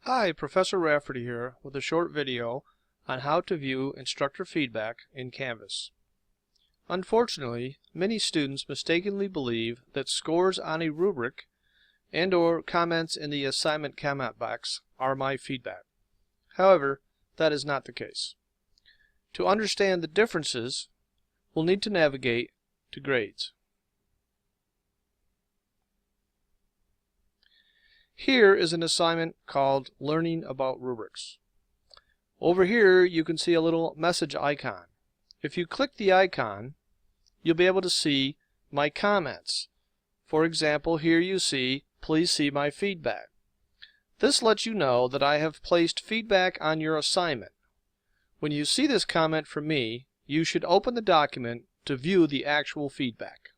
Hi, Professor Rafferty here with a short video on how to view instructor feedback in Canvas. Unfortunately, many students mistakenly believe that scores on a rubric and/or comments in the assignment comment box are my feedback. However, that is not the case. To understand the differences, we'll need to navigate to grades. Here is an assignment called Learning About Rubrics. Over here you can see a little message icon. If you click the icon, you'll be able to see my comments. For example, here you see, "Please see my feedback." This lets you know that I have placed feedback on your assignment. When you see this comment from me, you should open the document to view the actual feedback.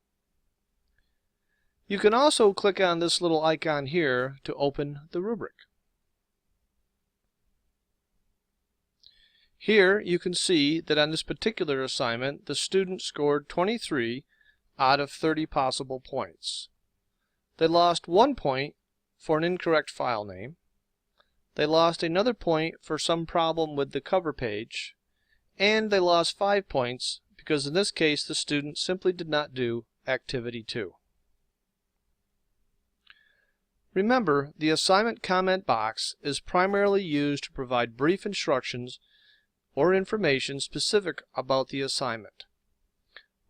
You can also click on this little icon here to open the rubric. Here you can see that on this particular assignment the student scored 23 out of 30 possible points. They lost 1 point for an incorrect file name. They lost another point for some problem with the cover page. And they lost 5 points because in this case the student simply did not do activity 2. Remember, the assignment comment box is primarily used to provide brief instructions or information specific about the assignment.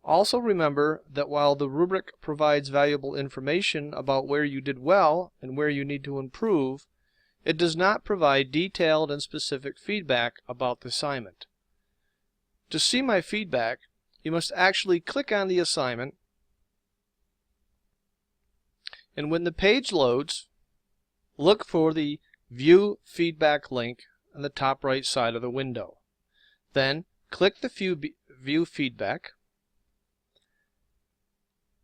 Also remember that while the rubric provides valuable information about where you did well and where you need to improve, it does not provide detailed and specific feedback about the assignment. To see my feedback, you must actually click on the assignment, and when the page loads, look for the View Feedback link on the top right side of the window. Then click the View Feedback,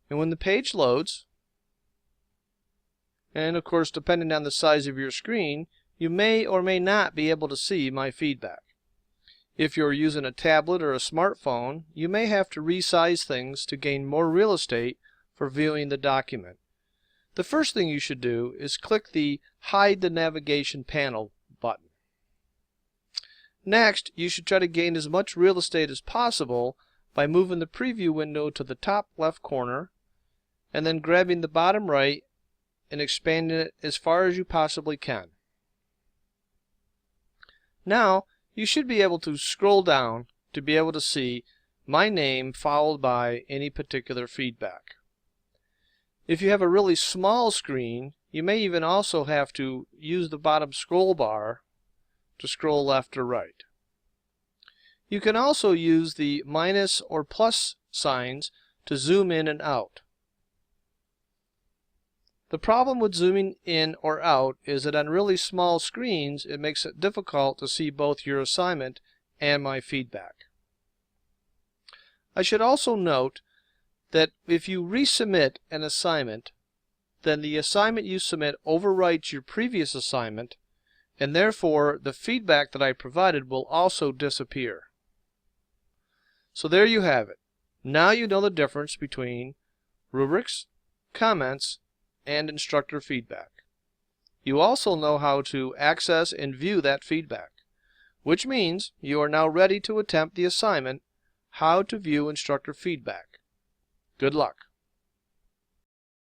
and when the page loads, and of course depending on the size of your screen, you may or may not be able to see my feedback. If you're using a tablet or a smartphone, you may have to resize things to gain more real estate for viewing the document. The first thing you should do is click the Hide the Navigation Panel button. Next, you should try to gain as much real estate as possible by moving the preview window to the top left corner and then grabbing the bottom right and expanding it as far as you possibly can. Now, you should be able to scroll down to be able to see my name followed by any particular feedback. If you have a really small screen, you may even also have to use the bottom scroll bar to scroll left or right. You can also use the minus or plus signs to zoom in and out. The problem with zooming in or out is that on really small screens it makes it difficult to see both your assignment and my feedback. I should also note that if you resubmit an assignment, then the assignment you submit overwrites your previous assignment, and therefore the feedback that I provided will also disappear. So there you have it. Now you know the difference between rubrics, comments, and instructor feedback. You also know how to access and view that feedback, which means you are now ready to attempt the assignment, How to View Instructor Feedback. Good luck.